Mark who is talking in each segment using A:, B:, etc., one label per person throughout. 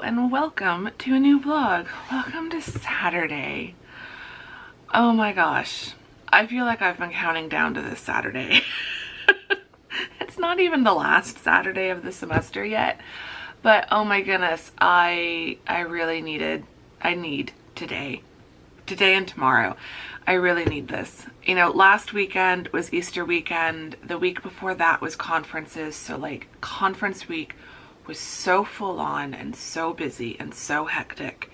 A: and welcome to a new vlog. Welcome to Saturday. Oh my gosh, I feel like I've been counting down to this Saturday. It's not even the last Saturday of the semester yet, but oh my goodness, I need today and tomorrow. I really need this. You know, last weekend was Easter weekend. The week before that was conferences. So like conference week was so full on and so busy and so hectic.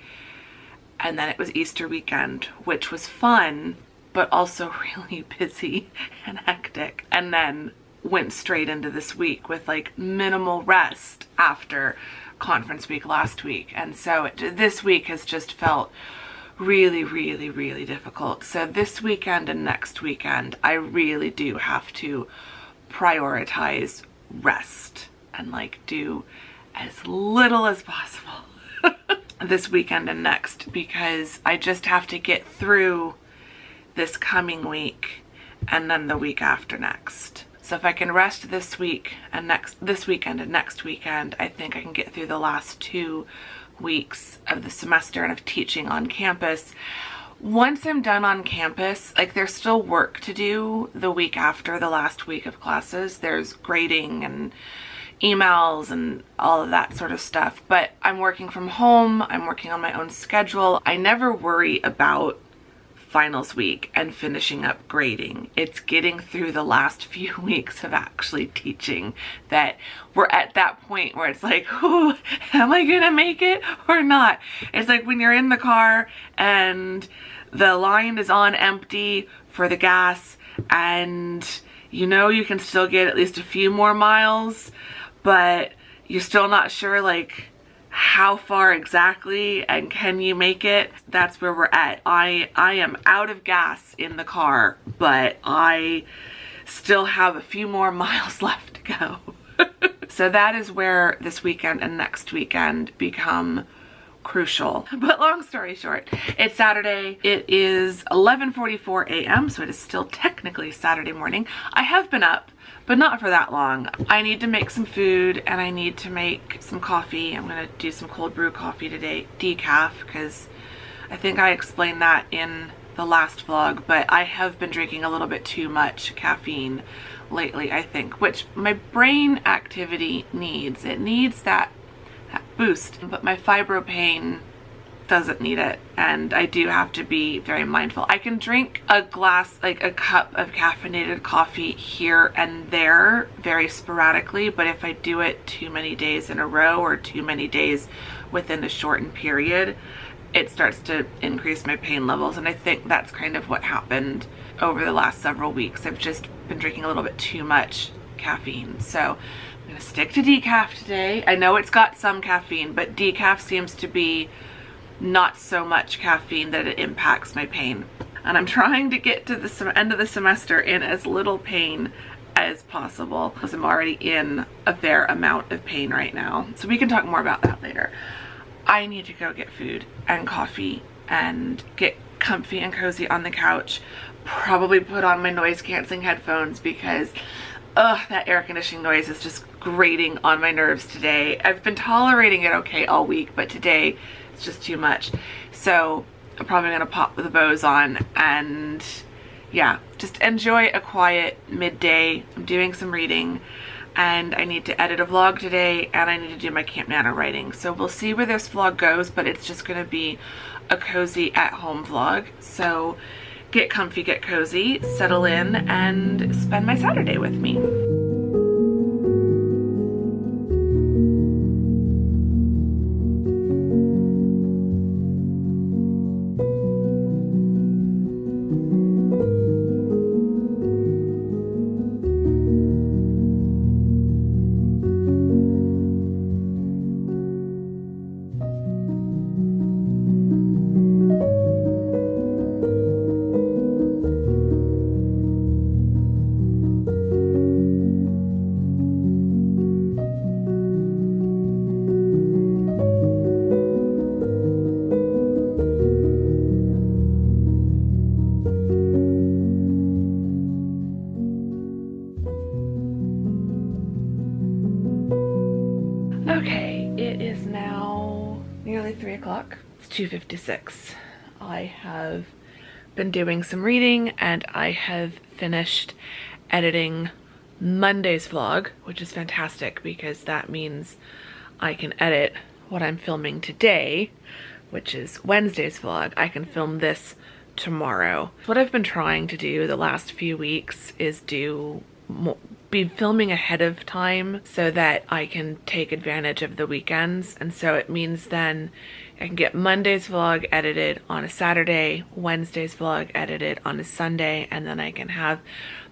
A: And then it was Easter weekend, which was fun, but also really busy and hectic. And then went straight into this week with like minimal rest after conference week last week. And so this week has just felt really difficult. So this weekend and next weekend, I really do have to prioritize rest and like do as little as possible this weekend and next, because I just have to get through this coming week and then the week after next. So if I can rest this week and this weekend and next weekend, I think I can get through the last 2 weeks of the semester and of teaching on campus. Once I'm done on campus, like there's still work to do the week after the last week of classes. There's grading and emails and all of that sort of stuff, but I'm working from home. I'm working on my own schedule. I never worry about finals week and finishing up grading. It's getting through the last few weeks of actually teaching that we're at that point where it's like, oh, am I gonna make it or not? It's like when you're in the car and the line is on empty for the gas and you know you can still get at least a few more miles, but you're still not sure like how far exactly and can you make it. That's where we're at. I am out of gas in the car, but I still have a few more miles left to go. So that is where this weekend and next weekend become crucial. But long story short, it's Saturday. It is 11:44 a.m. so it is still technically Saturday morning. I have been up, but not for that long. I need to make some food and I need to make some coffee. I'm gonna do some cold brew coffee today, decaf, because I think I explained that in the last vlog, but I have been drinking a little bit too much caffeine lately, I think, which my brain activity needs. It needs that boost, but my fibro pain doesn't need it, and I do have to be very mindful. I can drink a glass, like a cup of caffeinated coffee here and there very sporadically, but if I do it too many days in a row or too many days within a shortened period, it starts to increase my pain levels. And I think that's kind of what happened over the last several weeks. I've just been drinking a little bit too much caffeine. So I'm gonna stick to decaf today. I know it's got some caffeine, but decaf seems to be not so much caffeine that it impacts my pain. And I'm trying to get to the end of the semester in as little pain as possible, because I'm already in a fair amount of pain right now. So we can talk more about that later. I need to go get food and coffee and get comfy and cozy on the couch. Probably put on my noise canceling headphones because that air conditioning noise is just grating on my nerves today. I've been tolerating it okay all week, but today it's just too much. So I'm probably gonna pop the Bose on and yeah, just enjoy a quiet midday. I'm doing some reading and I need to edit a vlog today and I need to do my Camp NaNo writing. So we'll see where this vlog goes, but it's just gonna be a cozy at home vlog. So get comfy, get cozy, settle in, and spend my Saturday with me. Okay, it is now nearly 3 o'clock. It's 2:56. I have been doing some reading and I have finished editing Monday's vlog, which is fantastic because that means I can edit what I'm filming today, which is Wednesday's vlog. I can film this tomorrow. What I've been trying to do the last few weeks is be filming ahead of time so that I can take advantage of the weekends. And so it means then I can get Monday's vlog edited on a Saturday, Wednesday's vlog edited on a Sunday, and then I can have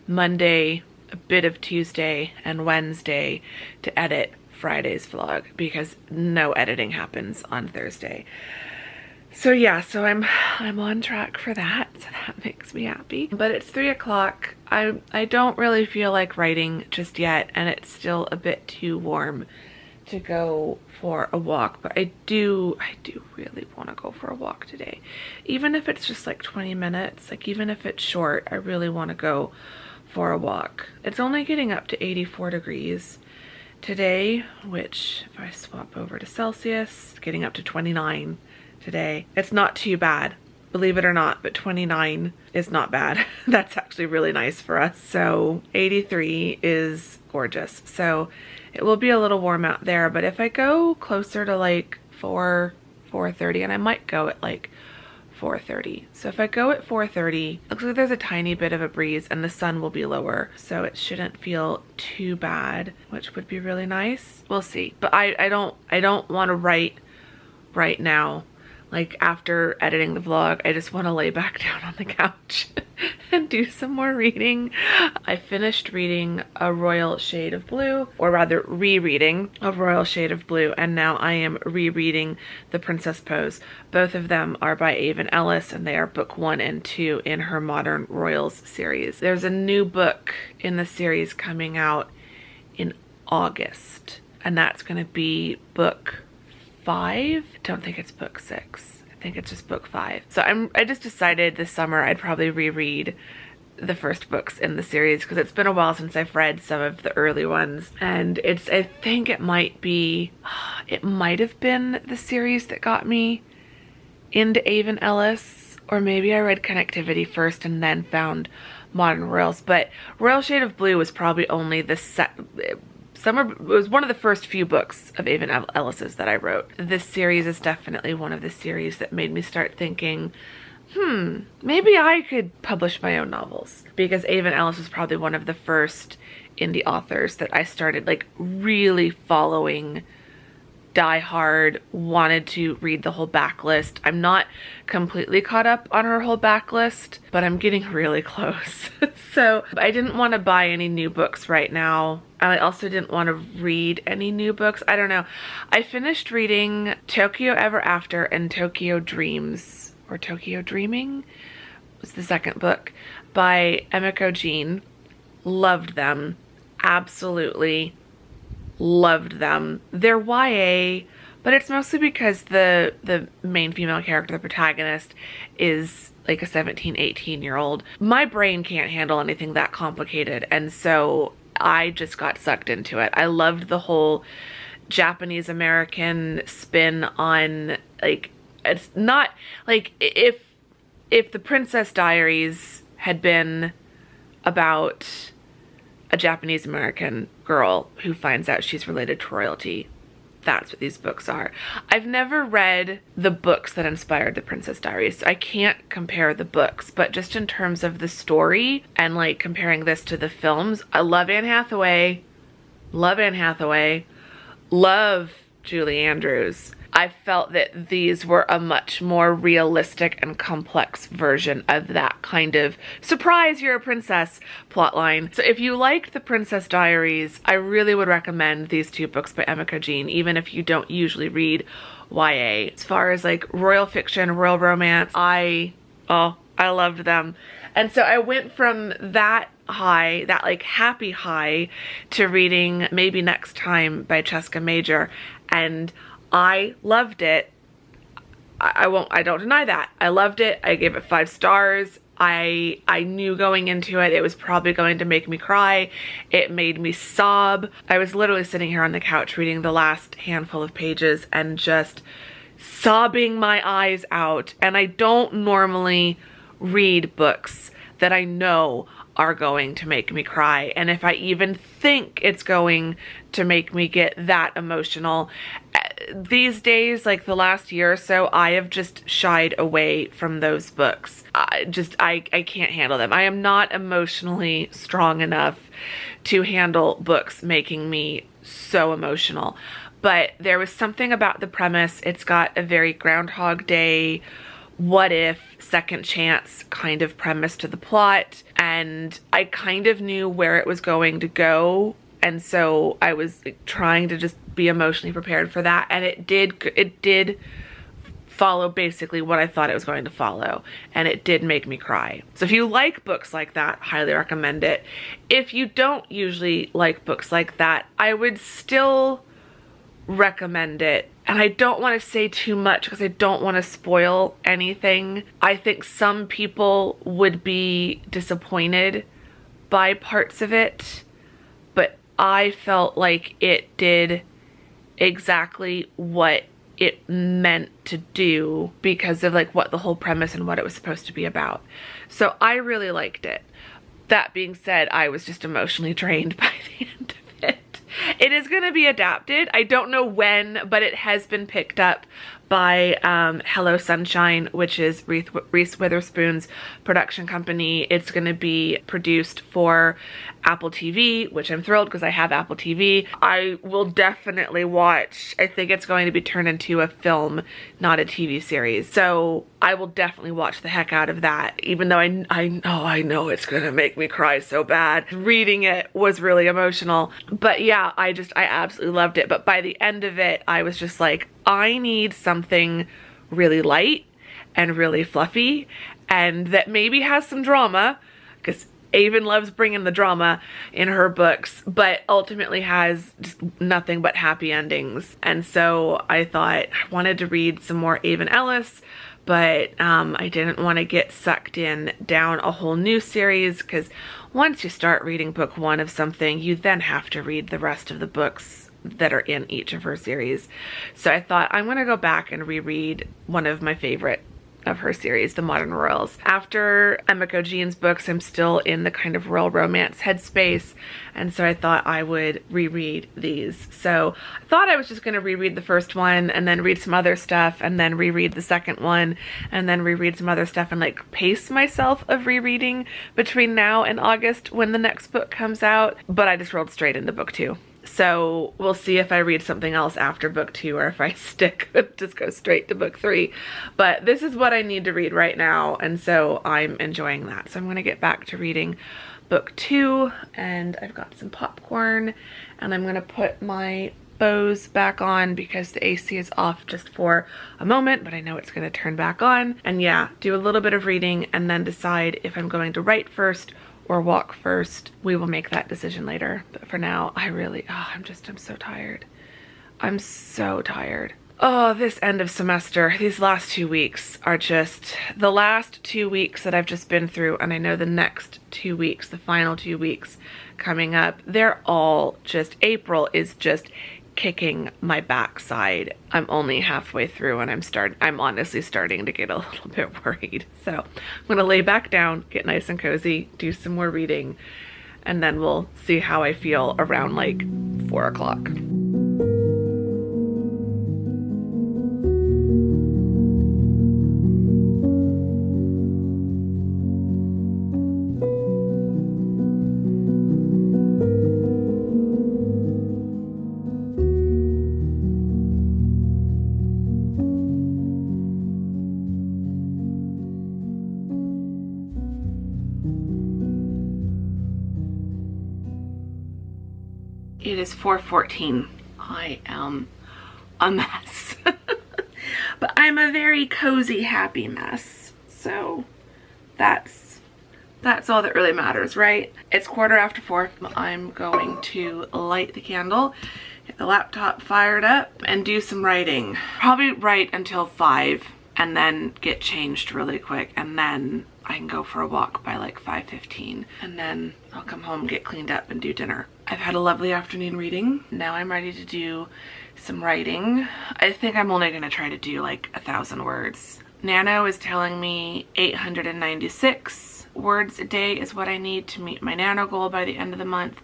A: Monday, a bit of Tuesday, and Wednesday to edit Friday's vlog because no editing happens on Thursday. So yeah, so I'm on track for that, so that makes me happy. But it's 3 o'clock. I don't really feel like writing just yet, and it's still a bit too warm to go for a walk, but I do really want to go for a walk today. Even if it's just like 20 minutes, like even if it's short, I really want to go for a walk. It's only getting up to 84 degrees today, which if I swap over to Celsius, it's getting up to 29 today. It's not too bad, believe it or not, but 29 is not bad. That's actually really nice for us. So 83 is gorgeous. So it will be a little warm out there, but if I go closer to like 4:30, and I might go at like 4:30. So if I go at 4:30, looks like there's a tiny bit of a breeze and the sun will be lower, so it shouldn't feel too bad, which would be really nice. We'll see. But I don't want to write right now. Like after editing the vlog, I just want to lay back down on the couch and do some more reading. I finished reading A Royal Shade of Blue, or rather rereading A Royal Shade of Blue, and now I am rereading The Princess Pose. Both of them are by Avon Ellis, and they are book 1 and 2 in her Modern Royals series. There's a new book in the series coming out in August, and that's going to be book 5. I don't think it's book 6. I think it's just book 5. So I just decided this summer I'd probably reread the first books in the series because it's been a while since I've read some of the early ones, and I think it might have been the series that got me into Avon Ellis, or maybe I read Connectivity first and then found Modern Royals. But Royal Shade of Blue was probably only it was one of the first few books of Avon Ellis's that I wrote. This series is definitely one of the series that made me start thinking, maybe I could publish my own novels. Because Avon Ellis was probably one of the first indie authors that I started like really following die hard, wanted to read the whole backlist. I'm not completely caught up on her whole backlist, but I'm getting really close. So I didn't want to buy any new books right now. I also didn't want to read any new books. I don't know. I finished reading Tokyo Ever After and Tokyo Dreams, or Tokyo Dreaming was the second book, by Emiko Jean. Loved them. Absolutely loved them. They're YA, but it's mostly because the main female character, the protagonist, is like a 17, 18-year-old. My brain can't handle anything that complicated, and so I just got sucked into it. I loved the whole Japanese American spin on, like, it's not like if the Princess Diaries had been about a Japanese American girl who finds out she's related to royalty. That's what these books are. I've never read the books that inspired The Princess Diaries, so I can't compare the books, but just in terms of the story and like comparing this to the films, I love Anne Hathaway, love Julie Andrews. I felt that these were a much more realistic and complex version of that kind of surprise, you're a princess plotline. So if you liked The Princess Diaries, I really would recommend these two books by Emiko Jean, even if you don't usually read YA. As far as like royal fiction, royal romance, I loved them. And so I went from that high, that like happy high, to reading Maybe Next Time by Cheska Major, and I loved it. I don't deny that. I loved it. I gave it 5 stars. I knew going into it, it was probably going to make me cry. It made me sob. I was literally sitting here on the couch reading the last handful of pages and just sobbing my eyes out. And I don't normally read books that I know are going to make me cry. And if I even think it's going to make me get that emotional, these days, like the last year or so, I have just shied away from those books. I can't handle them. I am not emotionally strong enough to handle books making me so emotional. But there was something about the premise. It's got a very Groundhog Day, what if, second chance kind of premise to the plot. And I kind of knew where it was going to go. And so I was trying to just be emotionally prepared for that. And it did follow basically what I thought it was going to follow. And it did make me cry. So if you like books like that, highly recommend it. If you don't usually like books like that, I would still recommend it. And I don't want to say too much because I don't want to spoil anything. I think some people would be disappointed by parts of it, but I felt like it did exactly what it meant to do because of like what the whole premise and what it was supposed to be about. So I really liked it. That being said, I was just emotionally drained by the end of it. It is going to be adapted. I don't know when, but it has been picked up by Hello Sunshine, which is Reese Witherspoon's production company. It's going to be produced for Apple TV, which I'm thrilled because I have Apple TV. I will definitely watch. I think it's going to be turned into a film, not a TV series. So I will definitely watch the heck out of that, even though I know it's going to make me cry so bad. Reading it was really emotional. But yeah, I absolutely loved it. But by the end of it, I was just like, I need something really light and really fluffy and that maybe has some drama, because Avon loves bringing the drama in her books, but ultimately has just nothing but happy endings. And so I thought I wanted to read some more Avon Ellis, but I didn't want to get sucked in down a whole new series, because once you start reading book one of something, you then have to read the rest of the books that are in each of her series. So I thought I'm going to go back and reread one of my favorite of her series, The Modern Royals. After Emiko Jean's books, I'm still in the kind of royal romance headspace, and so I thought I would reread these. So I thought I was just going to reread the first one and then read some other stuff and then reread the second one and then reread some other stuff and like pace myself of rereading between now and August when the next book comes out, but I just rolled straight into book two. So we'll see if I read something else after book two or if I just go straight to book three. But this is what I need to read right now, and so I'm enjoying that. So I'm going to get back to reading book two, and I've got some popcorn, and I'm going to put my Bose back on because the AC is off just for a moment, but I know it's going to turn back on. And yeah, do a little bit of reading and then decide if I'm going to write first or walk first. We will make that decision later. But for now, I'm so tired. I'm so tired. Oh, this end of semester, these last 2 weeks are just the last 2 weeks that I've just been through. And I know the next 2 weeks, the final 2 weeks coming up, they're all just, April is just kicking my backside. I'm only halfway through and I'm honestly starting to get a little bit worried. So I'm gonna lay back down, get nice and cozy, do some more reading, and then we'll see how I feel around like 4 o'clock. It is 4:14. I am a mess. But I'm a very cozy, happy mess. So that's all that really matters, right? It's 4:15. I'm going to light the candle, get the laptop fired up, and do some writing. Probably write until 5 and then get changed really quick, and then I can go for a walk by like 5:15, and then I'll come home, get cleaned up, and do dinner. I've had a lovely afternoon reading. Now I'm ready to do some writing. I think I'm only gonna try to do like 1,000 words. Nano is telling me 896 words a day is what I need to meet my Nano goal by the end of the month.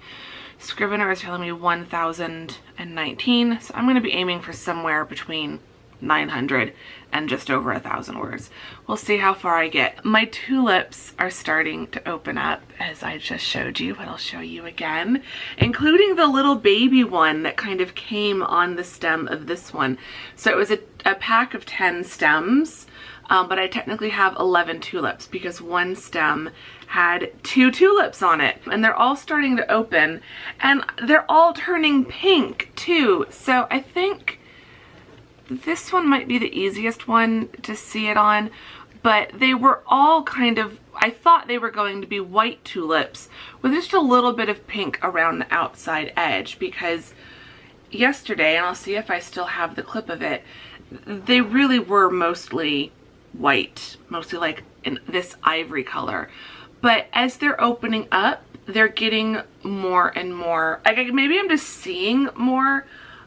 A: Scrivener is telling me 1,019, so I'm gonna be aiming for somewhere between 900 and just over 1,000 words. We'll see how far I get. My tulips are starting to open up, as I just showed you, but I'll show you again, including the little baby one that kind of came on the stem of this one. So it was a pack of 10 stems, but I technically have 11 tulips because one stem had 2 tulips on it, and they're all starting to open, and they're all turning pink too. So I think this one might be the easiest one to see it on, but they were all kind of, I thought they were going to be white tulips with just a little bit of pink around the outside edge, because yesterday, and I'll see if I still have the clip of it, they really were mostly white, mostly like in this ivory color. But as they're opening up, they're getting more and more, like maybe I'm just seeing more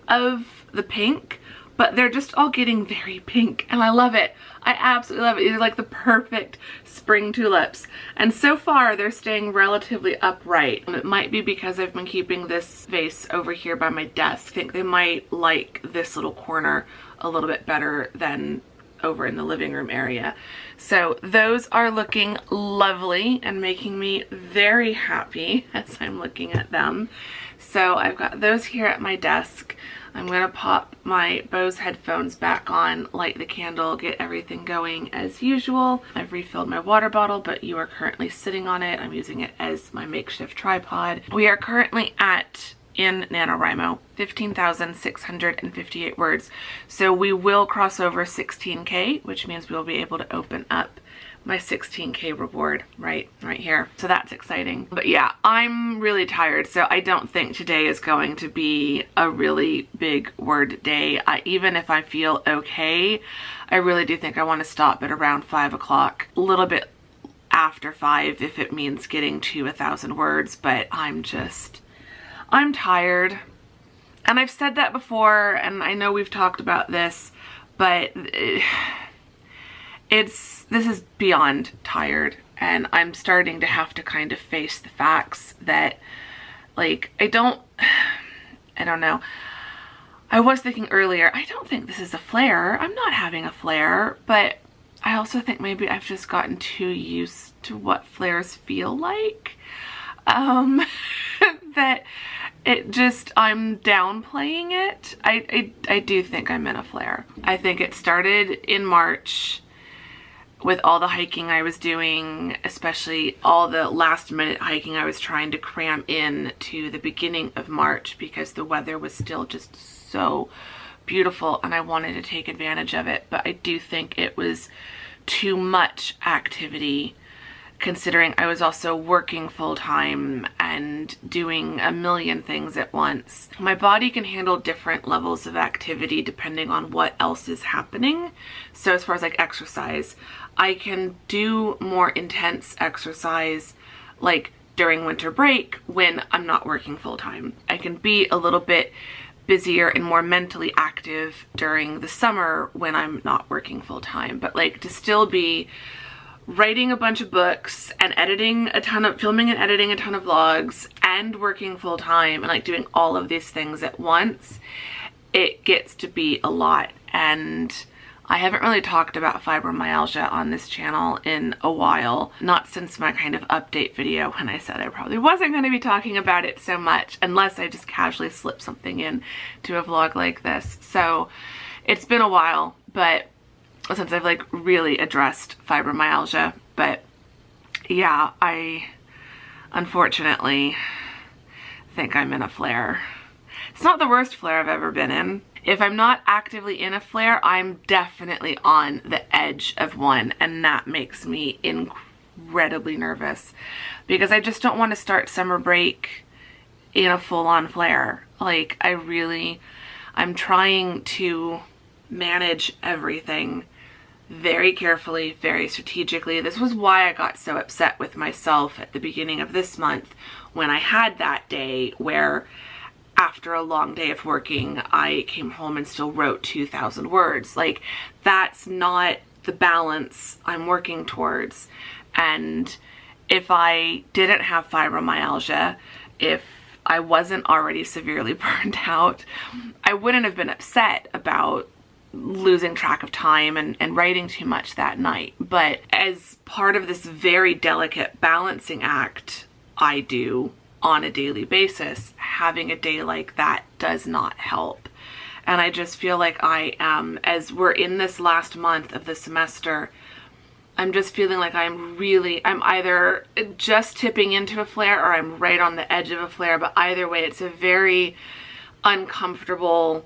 A: of the pink, but they're just all getting very pink, and I love it. I absolutely love it. These are like the perfect spring tulips. And so far, they're staying relatively upright. It might be because I've been keeping this vase over here by my desk. I think they might like this little corner a little bit better than over in the living room area. So those are looking lovely and making me very happy as I'm looking at them. So I've got those here at my desk. I'm gonna pop my Bose headphones back on, light the candle, get everything going as usual. I've refilled my water bottle, but you are currently sitting on it. I'm using it as my makeshift tripod. We are currently in NaNoWriMo, 15,658 words. So we will cross over 16K, which means we'll be able to open up my 16K reward right here. So that's exciting. But yeah, I'm really tired, so I don't think today is going to be a really big word day. Even if I feel okay, I really do think I want to stop at around 5 o'clock, a little bit after 5 if it means getting to 1,000 words, but I'm tired. And I've said that before, and I know we've talked about this, but this is beyond tired, and I'm starting to have to kind of face the facts that, like, I don't know. I was thinking earlier, I don't think this is a flare. I'm not having a flare, but I also think maybe I've just gotten too used to what flares feel like. That it just, I'm downplaying it. I do think I'm in a flare. I think it started in March with all the hiking I was doing, especially all the last minute hiking I was trying to cram in to the beginning of March because the weather was still just so beautiful and I wanted to take advantage of it. But I do think it was too much activity, considering I was also working full-time and doing a million things at once. My body can handle different levels of activity depending on what else is happening. So as far as like exercise, I can do more intense exercise like during winter break when I'm not working full-time. I can be a little bit busier and more mentally active during the summer when I'm not working full-time. But like to still be writing a bunch of books and editing a ton of, filming and editing a ton of vlogs and working full-time and like doing all of these things at once, it gets to be a lot. And I haven't really talked about fibromyalgia on this channel in a while, not since my kind of update video when I said I probably wasn't going to be talking about it so much unless I just casually slip something in to a vlog like this. So it's been a while, but since I've like really addressed fibromyalgia. But yeah, I unfortunately think I'm in a flare. It's not the worst flare I've ever been in. If I'm not actively in a flare, I'm definitely on the edge of one, and that makes me incredibly nervous because I just don't want to start summer break in a full-on flare. Like I'm trying to manage everything very carefully, very strategically. This was why I got so upset with myself at the beginning of this month when I had that day where after a long day of working, I came home and still wrote 2,000 words. Like, that's not the balance I'm working towards. And if I didn't have fibromyalgia, if I wasn't already severely burned out, I wouldn't have been upset about losing track of time and writing too much that night. But as part of this very delicate balancing act I do on a daily basis, having a day like that does not help. And I just feel like I am, as we're in this last month of the semester, I'm just feeling like I'm either just tipping into a flare or I'm right on the edge of a flare. But either way, it's a very uncomfortable,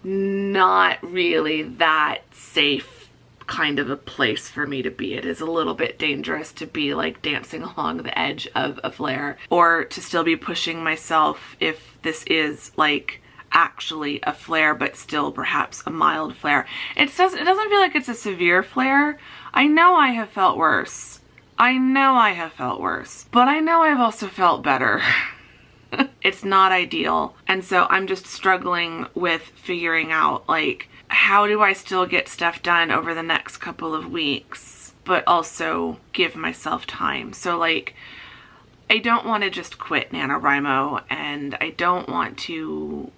A: not really that safe kind of a place for me to be. It is a little bit dangerous to be like dancing along the edge of a flare, or to still be pushing myself if this is like actually a flare, but still perhaps a mild flare. It doesn't feel like it's a severe flare. I know I have felt worse. But I know I've also felt better. It's not ideal. And so I'm just struggling with figuring out, like, how do I still get stuff done over the next couple of weeks, but also give myself time. So, like, I don't want to just quit NaNoWriMo, and I don't want to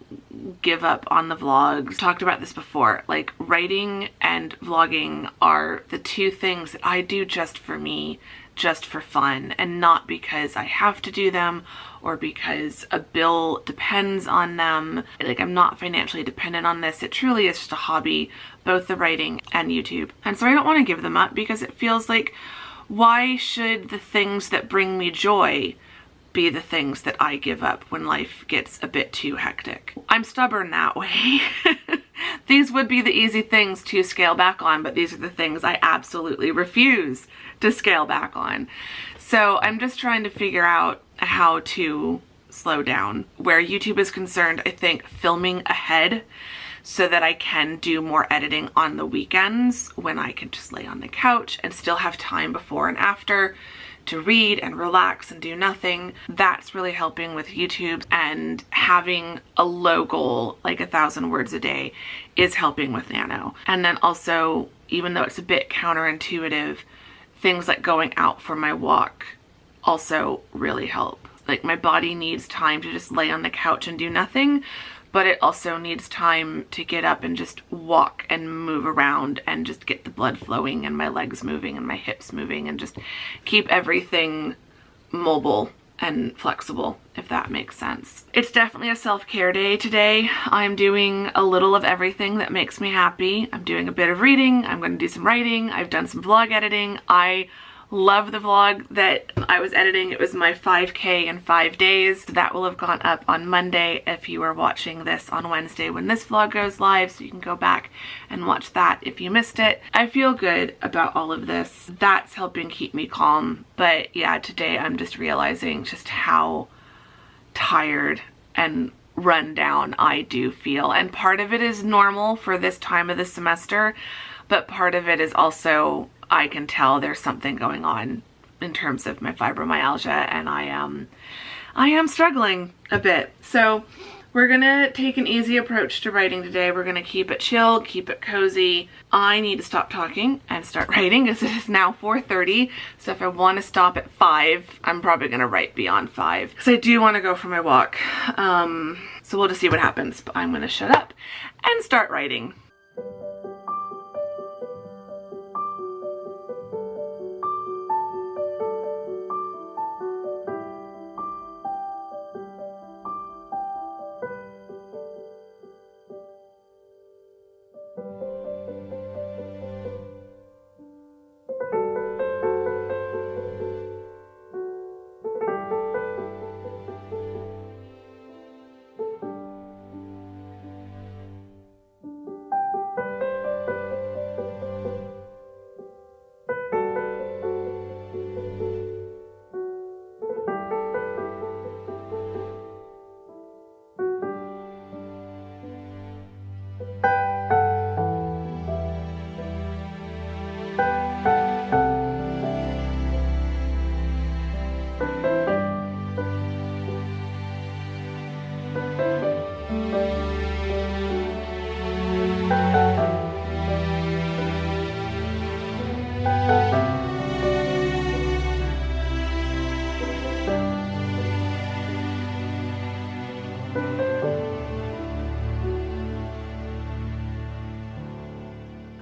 A: give up on the vlogs. Talked about this before. Like, writing and vlogging are the two things that I do just for me, just for fun, and not because I have to do them or because a bill depends on them. Like, I'm not financially dependent on this. It truly is just a hobby, both the writing and YouTube. And so I don't want to give them up, because it feels like, why should the things that bring me joy be the things that I give up when life gets a bit too hectic? I'm stubborn that way. These would be the easy things to scale back on, but these are the things I absolutely refuse to scale back on. So I'm just trying to figure out how to slow down. Where YouTube is concerned, I think filming ahead so that I can do more editing on the weekends when I can just lay on the couch and still have time before and after to read and relax and do nothing. That's really helping with YouTube, and having a low goal, like 1,000 words a day, is helping with Nano. And then also, even though it's a bit counterintuitive, things like going out for my walk also really help. Like, my body needs time to just lay on the couch and do nothing, but it also needs time to get up and just walk and move around and just get the blood flowing and my legs moving and my hips moving and just keep everything mobile and flexible, if that makes sense. It's definitely a self-care day today. I'm doing a little of everything that makes me happy. I'm doing a bit of reading. I'm going to do some writing. I've done some vlog editing. I love the vlog that I was editing. It was my 5K in 5 days. That will have gone up on Monday if you are watching this on Wednesday when this vlog goes live, so you can go back and watch that if you missed it. I feel good about all of this. That's helping keep me calm. But yeah, today I'm just realizing just how tired and run down I do feel. And part of it is normal for this time of the semester, but part of it is also, I can tell there's something going on in terms of my fibromyalgia, and I am struggling a bit. So we're gonna take an easy approach to writing today. We're gonna keep it chill, keep it cozy. I need to stop talking and start writing, as it is now 4:30. So if I want to stop at 5, I'm probably gonna write beyond 5, because I do want to go for my walk. So we'll just see what happens. But I'm gonna shut up and start writing.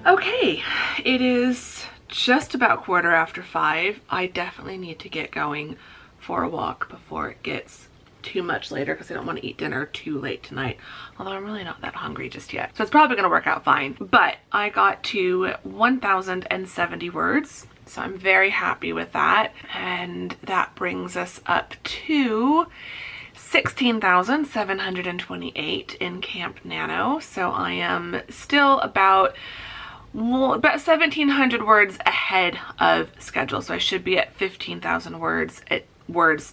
A: Okay, it is just about 5:15. I definitely need to get going for a walk before it gets too much later because I don't want to eat dinner too late tonight, although I'm really not that hungry just yet, so it's probably gonna work out fine. But I got to 1,070 words, so I'm very happy with that, and that brings us up to 16,728 in Camp NaNo. So I am still about 1,700 words ahead of schedule, so I should be at 15,000 words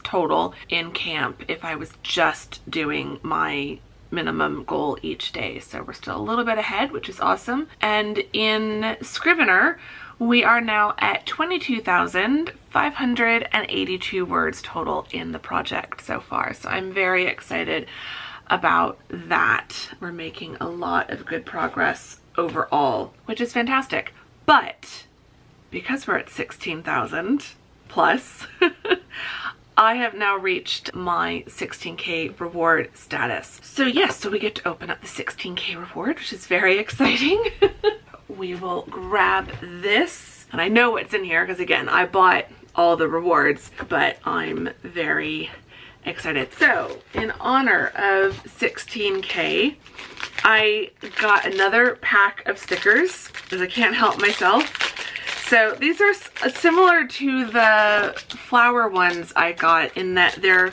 A: total in camp if I was just doing my minimum goal each day. So we're still a little bit ahead, which is awesome. And in Scrivener, we are now at 22,582 words total in the project so far. So I'm very excited about that. We're making a lot of good progress overall, which is fantastic. But because we're at 16,000 plus, I have now reached my 16K reward status. So yes, so we get to open up the 16K reward, which is very exciting. We will grab this, and I know what's in here because again, I bought all the rewards, but I'm very excited. So in honor of 16K, I got another pack of stickers because I can't help myself. So these are similar to the flower ones I got in that they're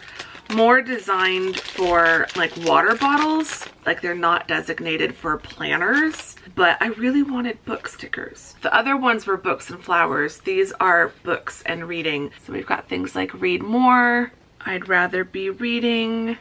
A: more designed for like water bottles, like they're not designated for planners, but I really wanted book stickers. The other ones were books and flowers. These are books and reading. So we've got things like read more, I'd rather be reading.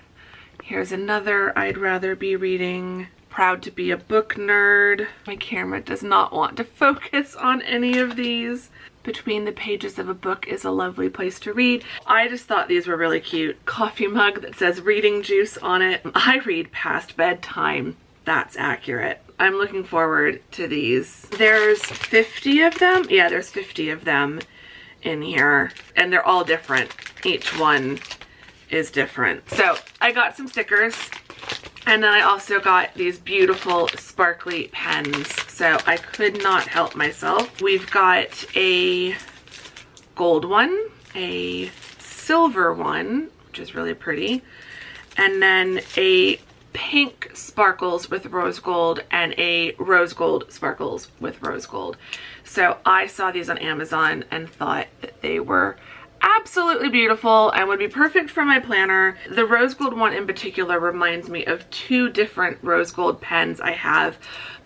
A: Here's another I'd rather be reading. Proud to be a book nerd. My camera does not want to focus on any of these. Between the pages of a book is a lovely place to read. I just thought these were really cute. Coffee mug that says reading juice on it. I read past bedtime. That's accurate. I'm looking forward to these. There's 50 of them. Yeah, there's 50 of them in here, and they're all different. Each one is different. So I got some stickers. And then I also got these beautiful sparkly pens, so I could not help myself. We've got a gold one, a silver one, which is really pretty, and then a pink sparkles with rose gold and a rose gold sparkles with rose gold. So I saw these on Amazon and thought that they were absolutely beautiful and would be perfect for my planner. The rose gold one in particular reminds me of two different rose gold pens I have,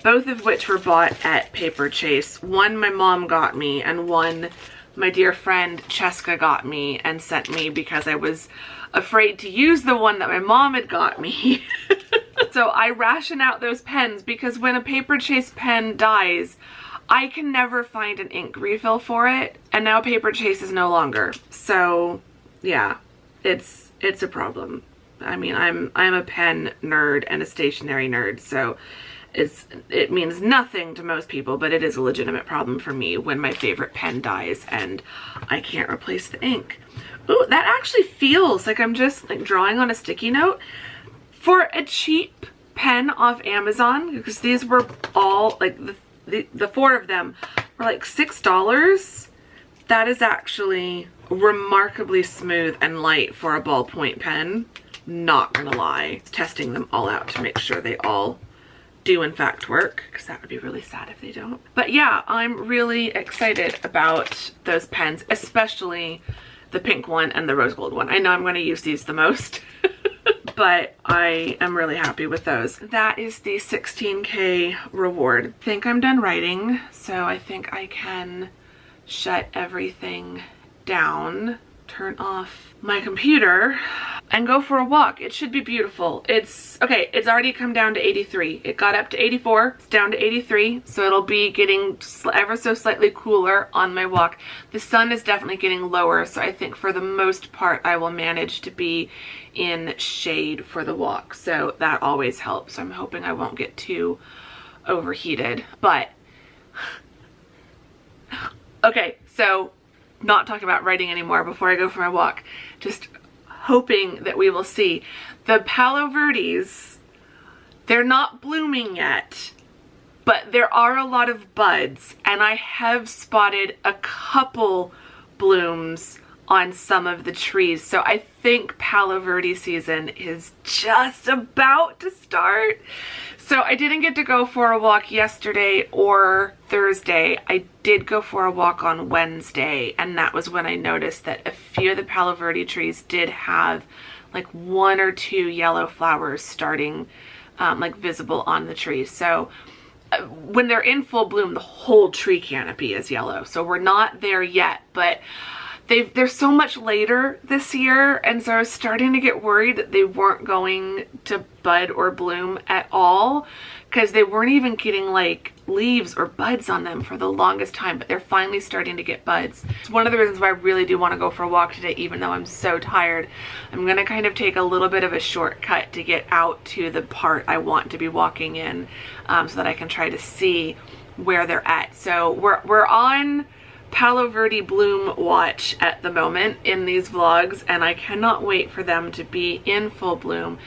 A: both of which were bought at Paper Chase. One my mom got me and one my dear friend Cheska got me and sent me because I was afraid to use the one that my mom had got me. So I ration out those pens because when a Paper Chase pen dies, I can never find an ink refill for it, and now Paper Chase is no longer. So yeah, it's a problem. I mean, I'm a pen nerd and a stationery nerd, so it means nothing to most people, but it is a legitimate problem for me when my favorite pen dies and I can't replace the ink. Ooh, that actually feels like I'm just like drawing on a sticky note. For a cheap pen off Amazon, because these were all like the four of them were like $6. That is actually remarkably smooth and light for a ballpoint pen. Not gonna lie. Testing them all out to make sure they all do in fact work, because that would be really sad if they don't. But yeah, I'm really excited about those pens, especially the pink one and the rose gold one. I know I'm going to use these the most. But I am really happy with those. That is the 16K reward. I think I'm done writing, so I think I can shut everything down, turn off my computer, and go for a walk. It should be beautiful. It's already come down to 83. It got up to 84, it's down to 83, so it'll be getting ever so slightly cooler on my walk. The sun is definitely getting lower, so I think for the most part I will manage to be in shade for the walk, so that always helps. I'm hoping I won't get too overheated, but okay, so not talking about writing anymore before I go for my walk, just hoping that we will see. The Palo Verdes, they're not blooming yet. but there are a lot of buds, and I have spotted a couple blooms on some of the trees. So I think Palo Verde season is just about to start. So I didn't get to go for a walk yesterday or Thursday. I did go for a walk on Wednesday, and that was when I noticed that a few of the Palo Verde trees did have like 1 or 2 yellow flowers starting like visible on the trees. So when they're in full bloom, the whole tree canopy is yellow. So we're not there yet, but they're so much later this year, and so I was starting to get worried that they weren't going to bud or bloom at all, because they weren't even getting like leaves or buds on them for the longest time, but they're finally starting to get buds. It's one of the reasons why I really do want to go for a walk today, even though I'm so tired. I'm gonna kind of take a little bit of a shortcut to get out to the part I want to be walking in, so that I can try to see where they're at. So we're on Palo Verde bloom watch at the moment in these vlogs, and I cannot wait for them to be in full bloom.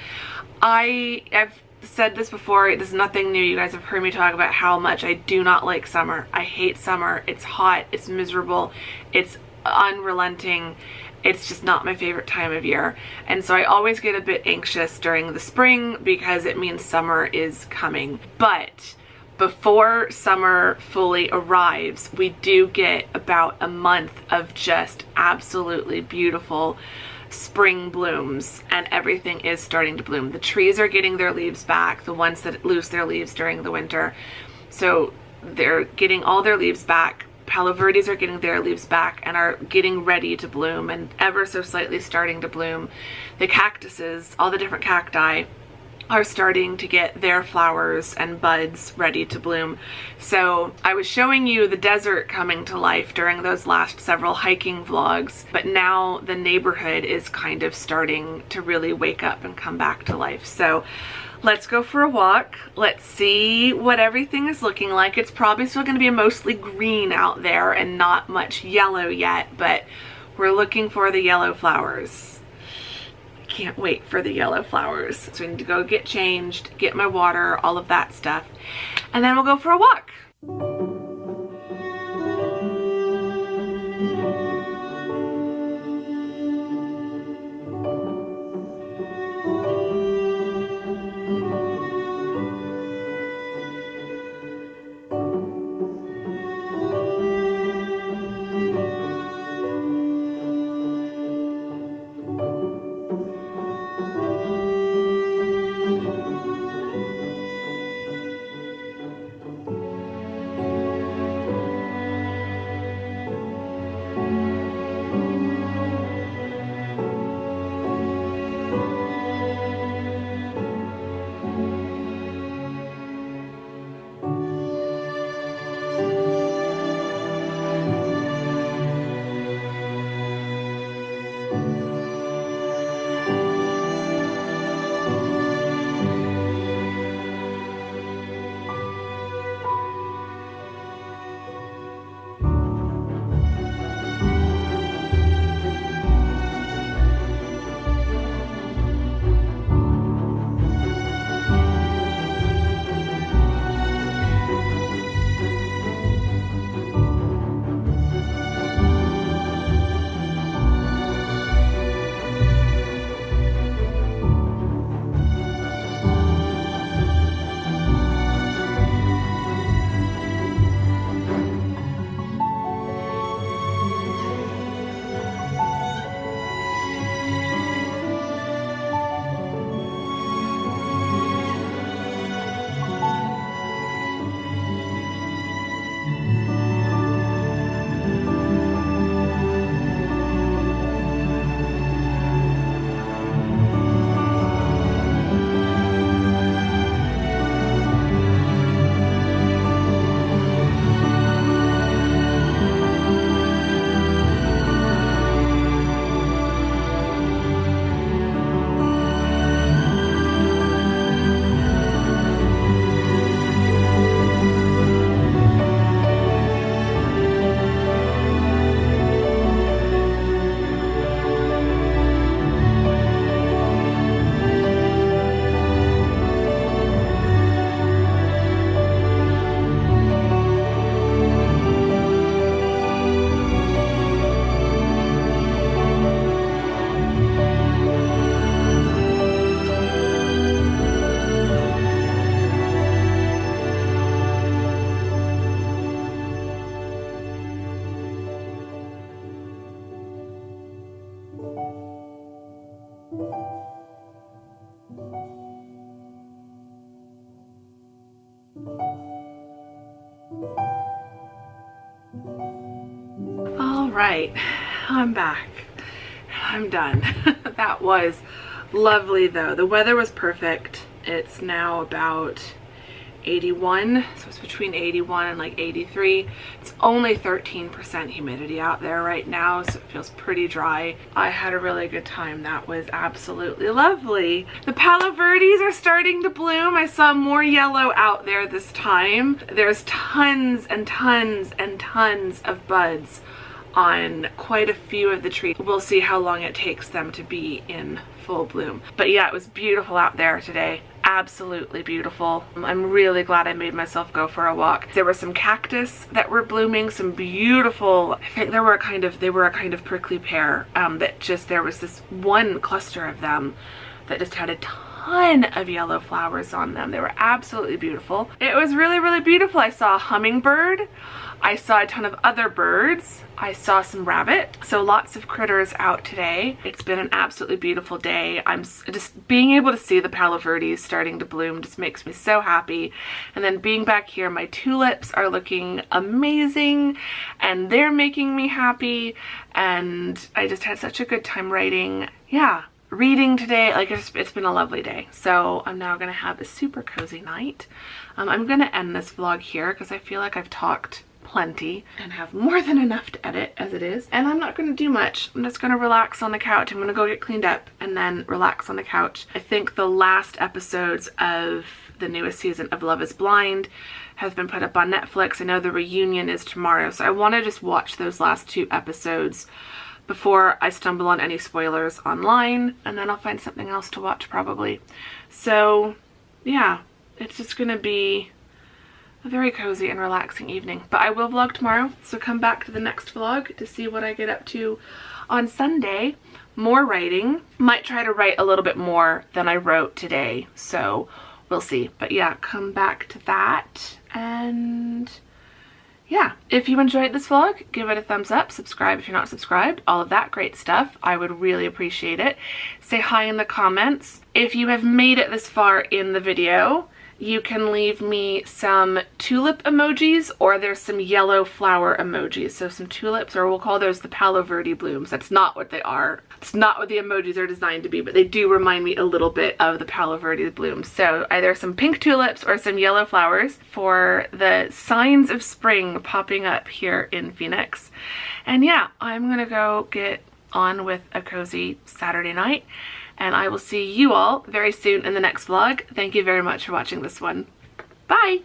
A: I've said this before, this is nothing new. You guys have heard me talk about how much I do not like summer. I hate summer. It's hot, it's miserable, it's unrelenting. It's just not my favorite time of year. And so I always get a bit anxious during the spring because it means summer is coming. But before summer fully arrives, we do get about a month of just absolutely beautiful spring blooms, and everything is starting to bloom. The trees are getting their leaves back, the ones that lose their leaves during the winter. So they're getting all their leaves back. Palo Verdes are getting their leaves back and are getting ready to bloom, and ever so slightly starting to bloom. The cactuses, all the different cacti, are starting to get their flowers and buds ready to bloom. So I was showing you the desert coming to life during those last several hiking vlogs, but now the neighborhood is kind of starting to really wake up and come back to life. So let's go for a walk. Let's see what everything is looking like. It's probably still going to be mostly green out there and not much yellow yet, but we're looking for the yellow flowers. Can't wait for the yellow flowers. So I need to go get changed, get my water, all of that stuff, and then we'll go for a walk. All right, I'm back. I'm done. That was lovely though. The weather was perfect. It's now about 81, so it's between 81 and like 83. It's only 13% humidity out there right now, so it feels pretty dry. I had a really good time. That was absolutely lovely. The Palo Verdes are starting to bloom. I saw more yellow out there this time. There's tons and tons and tons of buds on quite a few of the trees. We'll see how long it takes them to be in full bloom. But yeah, it was beautiful out there today. Absolutely beautiful. I'm really glad I made myself go for a walk. There were some cactus that were blooming, some beautiful, I think they were a kind of prickly pear, that just, there was this one cluster of them that just had a ton of yellow flowers on them. They were absolutely beautiful. It was really, really beautiful. I saw a hummingbird. I saw a ton of other birds. I saw some rabbit. So lots of critters out today. It's been an absolutely beautiful day. I'm just being able to see the Palo Verdes starting to bloom just makes me so happy. And then being back here, my tulips are looking amazing and they're making me happy. And I just had such a good time writing. Yeah. Reading today, like it's been a lovely day. So I'm now gonna have a super cozy night. I'm gonna end this vlog here because I feel like I've talked plenty and have more than enough to edit as it is. And I'm not gonna do much. I'm just gonna relax on the couch. I'm gonna go get cleaned up and then relax on the couch. I think the last episodes of the newest season of Love is Blind have been put up on Netflix. I know the reunion is tomorrow, so I want to just watch those last 2 episodes before I stumble on any spoilers online, and then I'll find something else to watch probably. So yeah, it's just gonna be a very cozy and relaxing evening. But I will vlog tomorrow, so come back to the next vlog to see what I get up to on Sunday. More writing. Might try to write a little bit more than I wrote today, so we'll see. But yeah, come back to that. And yeah, if you enjoyed this vlog, give it a thumbs up, subscribe if you're not subscribed, all of that great stuff. I would really appreciate it. Say hi in the comments. If you have made it this far in the video, you can leave me some tulip emojis, or there's some yellow flower emojis. So some tulips, or we'll call those the Palo Verde blooms. That's not what they are. It's not what the emojis are designed to be, but they do remind me a little bit of the Palo Verde blooms. So either some pink tulips or some yellow flowers for the signs of spring popping up here in Phoenix. And yeah, I'm gonna go get on with a cozy Saturday night. And I will see you all very soon in the next vlog. Thank you very much for watching this one. Bye!